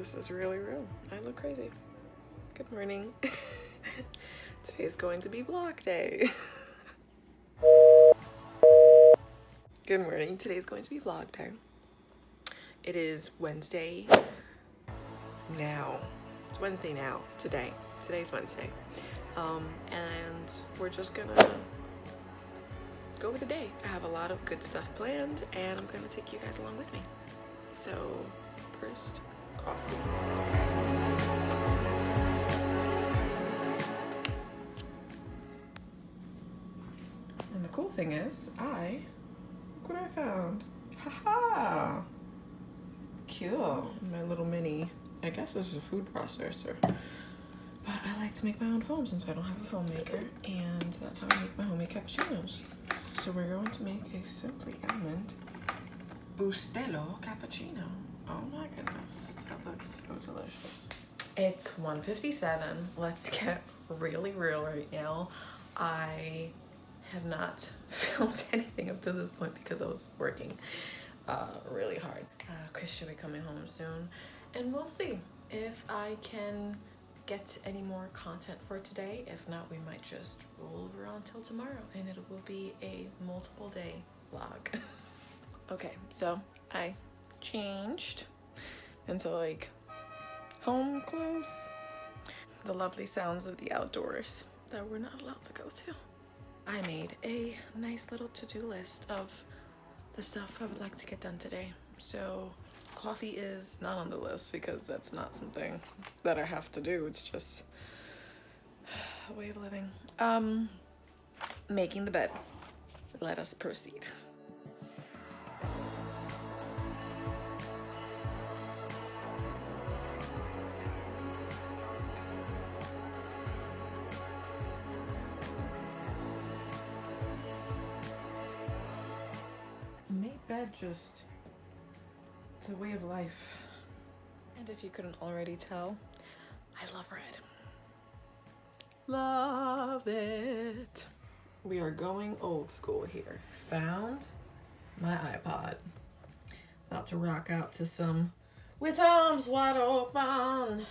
This is really real. I look crazy. Good morning. Today is going to be vlog day. Good morning. Today is going to be vlog day. It is Wednesday now. It's Wednesday now. Today's Wednesday. And we're just gonna go with the day. I have a lot of good stuff planned and I'm gonna take you guys along with me. So first, coffee. And the cool thing is, look what I found. Haha! Cool. My little mini, I guess this is a food processor. But I like to make my own foam since I don't have a foam maker, and that's how I make my homemade cappuccinos. So we're going to make a Simply Almond Bustelo cappuccino. Oh my goodness, that looks so delicious. It's 1:57. Let's get really real right now. I have not filmed anything up to this point because I was working really hard. Chris should be coming home soon, and we'll see if I can get any more content for today. If not, we might just roll over until tomorrow and it will be a multiple day vlog. Okay, so I changed into like home clothes. The lovely sounds of the outdoors that we're not allowed to go to. I made a nice little to-do list of the stuff I would like to get done today. So coffee is not on the list because that's not something that I have to do. It's just a way of living. Making the bed. Let us proceed. Made bed just, it's a way of life. And if you couldn't already tell, I love red. Love it. We are going old school here. Found my iPod. About to rock out to some With Arms Wide Open.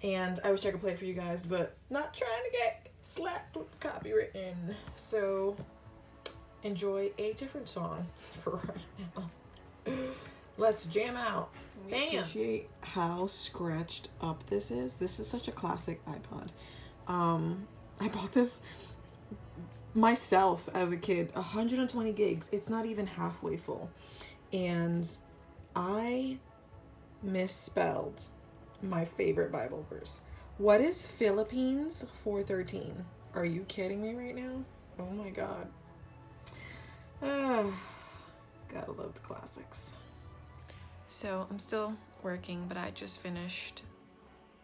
And I wish I could play it for you guys, but not trying to get slapped with copywritten. So enjoy a different song for right now. Let's jam out. Bam! Appreciate how scratched up this is. This is such a classic iPod. I bought this myself as a kid. 120 gigs. It's not even halfway full. And I misspelled my favorite Bible verse. What is Philippines 4:13? Are you kidding me right now? Oh my God. Gotta love the classics. So I'm still working, but I just finished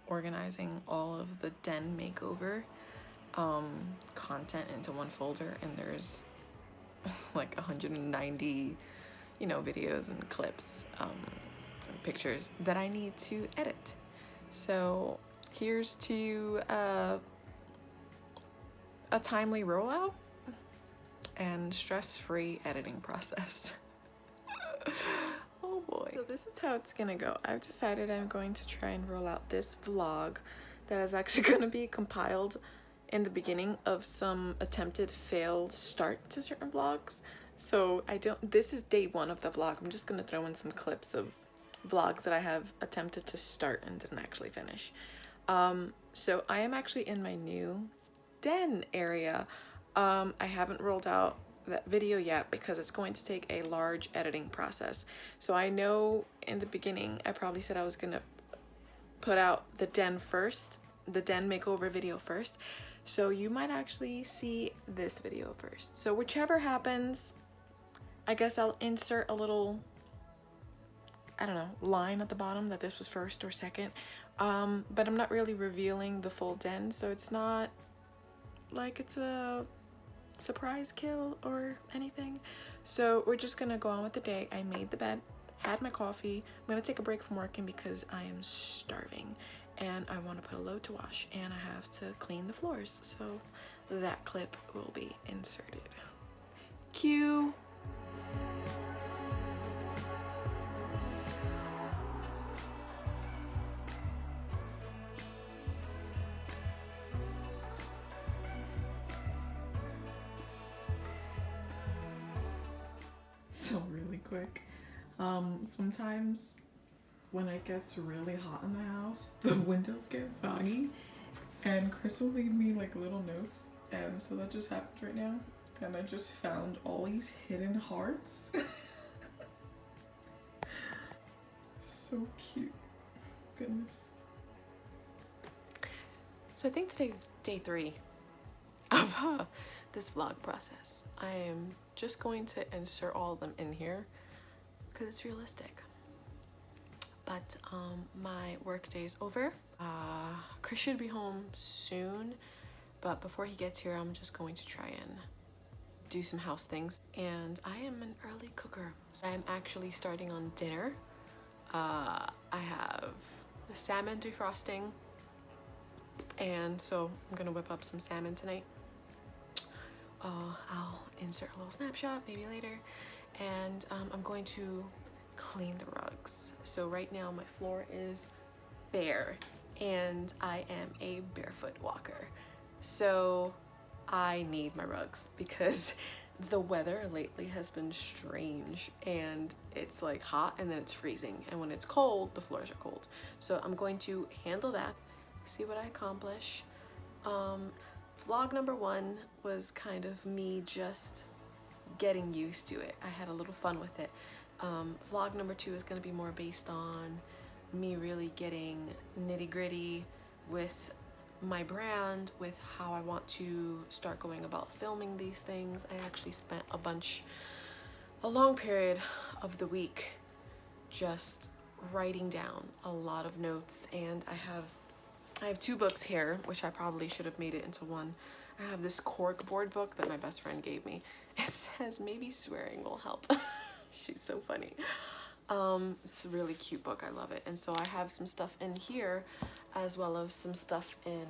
organizing all of the den makeover content into one folder, and there's like 190 videos and clips and pictures that I need to edit. So here's to a timely rollout and stress-free editing process. Oh boy. So this is how it's gonna go. I've decided I'm going to try and roll out this vlog that is actually gonna be compiled in the beginning of some attempted failed start to certain vlogs. So this is day one of the vlog. I'm just gonna throw in some clips of vlogs that I have attempted to start and didn't actually finish. So I am actually in my new den area. I haven't rolled out that video yet because it's going to take a large editing process. So I know in the beginning I probably said I was gonna put out the den makeover video first. So you might actually see this video first. So whichever happens, I guess I'll insert a little, line at the bottom that this was first or second. But I'm not really revealing the full den, so it's not like it's a surprise kill or anything. So we're just gonna go on with the day. I made the bed, had my coffee. I'm gonna take a break from working because I am starving and I want to put a load to wash and I have to clean the floors. So that clip will be inserted. Cue. So really quick, sometimes when it gets really hot in the house, the windows get foggy, and Chris will leave me like little notes, and so that just happened right now, and I just found all these hidden hearts. So cute. Goodness. So I think today's day 3 of this vlog process. I am just going to insert all of them in here because it's realistic. But my work day is over. Chris should be home soon, but before he gets here, I'm just going to try and do some house things. And I am an early cooker. So I'm actually starting on dinner. I have the salmon defrosting, and so I'm gonna whip up some salmon tonight. I'll insert a little snapshot maybe later, and I'm going to clean the rugs. So right now my floor is bare and I am a barefoot walker, so I need my rugs because the weather lately has been strange, and it's like hot and then it's freezing, and when it's cold the floors are cold. So I'm going to handle that, see what I accomplish. Vlog number 1 was kind of me just getting used to it. I had a little fun with it. Vlog number 2 is going to be more based on me really getting nitty-gritty with my brand, with how I want to start going about filming these things. I actually spent a long period of the week just writing down a lot of notes, and I have 2 books here, which I probably should have made it into one. I have this cork board book that my best friend gave me. It says maybe swearing will help. She's so funny. It's a really cute book. I love it. And so I have some stuff in here, as well as some stuff in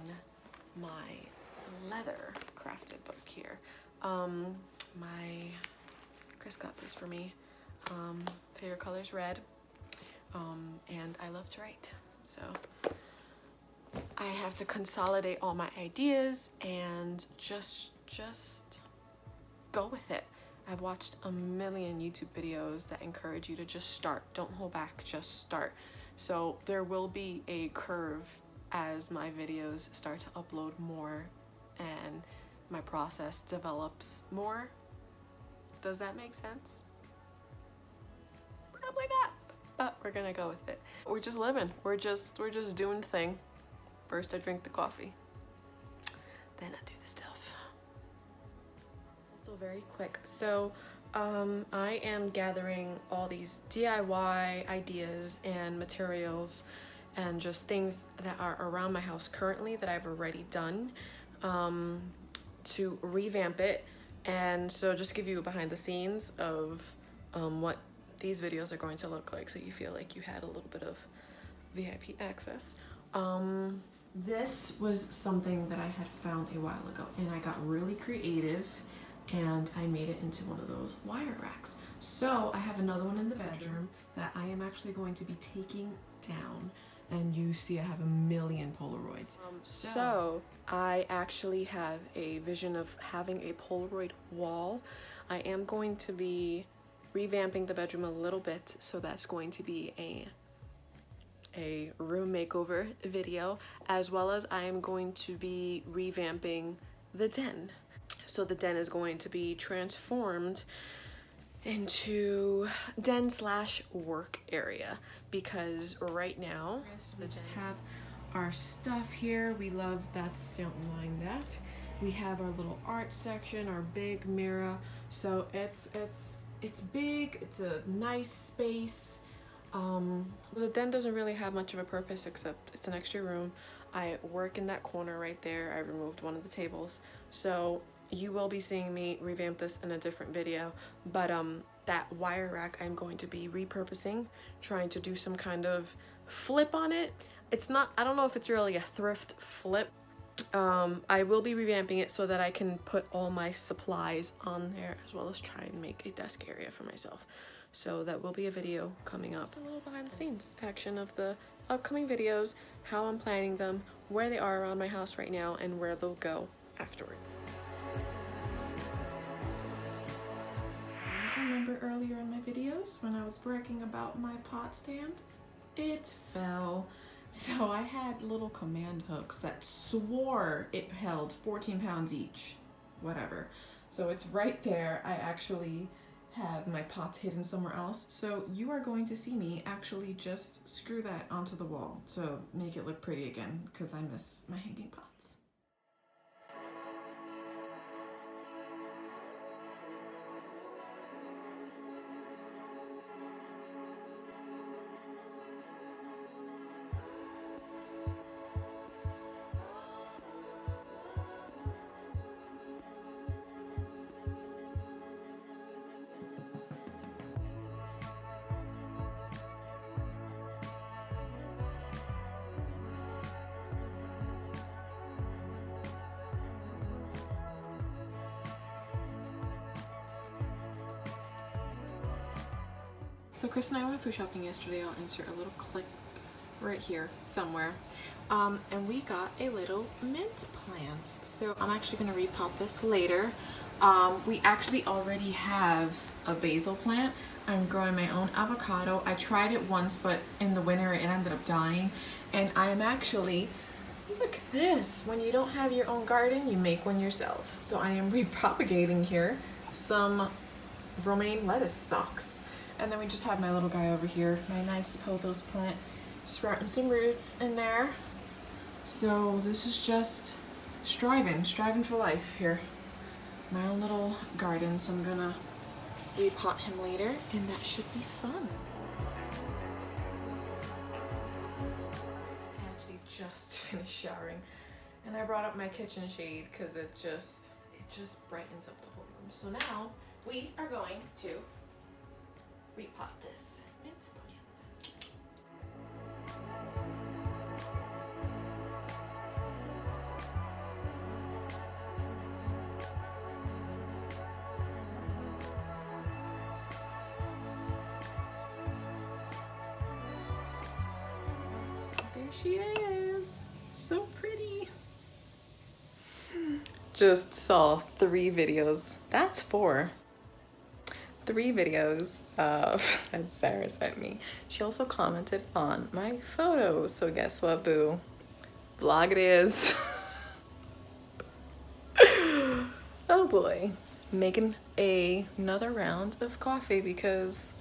my leather crafted book here. Chris got this for me. Favorite color is red. And I love to write. So I have to consolidate all my ideas and just go with it. I've watched a million YouTube videos that encourage you to just start. Don't hold back, just start. So there will be a curve as my videos start to upload more and my process develops more. Does that make sense? Probably not, but we're gonna go with it. We're just living. We're just doing the thing. First I drink the coffee, then I do the stuff. Also very quick, so I am gathering all these DIY ideas and materials and just things that are around my house currently that I've already done to revamp it. And so just give you a behind the scenes of what these videos are going to look like, so you feel like you had a little bit of VIP access. This was something that I had found a while ago, and I got really creative and I made it into one of those wire racks. So I have another one in the bedroom that I am actually going to be taking down, and you see I have a million Polaroids. So I actually have a vision of having a Polaroid wall. I am going to be revamping the bedroom a little bit, so that's going to be a room makeover video, as well as I am going to be revamping the den. So the den is going to be transformed into den / work area, because right now we just have our stuff here. We love that, don't mind that. We have our little art section, our big mirror. So it's big, it's a nice space. The den doesn't really have much of a purpose except it's an extra room. I work in that corner right there. I removed one of the tables. So you will be seeing me revamp this in a different video, but that wire rack I'm going to be repurposing, trying to do some kind of flip on it. It's not, I don't know if it's really a thrift flip. I will be revamping it so that I can put all my supplies on there, as well as try and make a desk area for myself. So that will be a video coming up. Just a little behind the scenes action of the upcoming videos, how I'm planning them, where they are around my house right now, and where they'll go afterwards. remember earlier in my videos when I was bragging about my pot stand? It fell. So I had little command hooks that swore it held 14 pounds each. Whatever. So it's right there. I actually have my pots hidden somewhere else. So you are going to see me actually just screw that onto the wall to make it look pretty again, because I miss my hanging pots. So Chris and I went food shopping yesterday. I'll insert a little clip right here somewhere. And we got a little mint plant. So I'm actually going to repot this later. We actually already have a basil plant. I'm growing my own avocado. I tried it once, but in the winter it ended up dying. And I am actually, look at this. When you don't have your own garden, you make one yourself. So I am repropagating here some romaine lettuce stalks. And then we just have my little guy over here, my nice pothos plant, sprouting some roots in there. So this is just striving for life here. My own little garden, so I'm gonna repot him later, and that should be fun. I actually just finished showering, and I brought up my kitchen shade because it just brightens up the whole room. So now we are going to repot this mint plant. There she is. So pretty. Just saw 3 videos. That's 4. 3 videos that Sarah sent me. She also commented on my photos. So guess what, boo? Vlog it is. Oh boy. Making another round of coffee because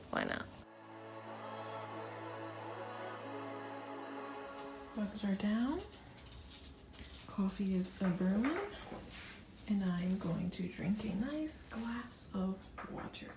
why not? Bugs are down. Coffee is a-brewing. And I'm going to drink a nice glass of water.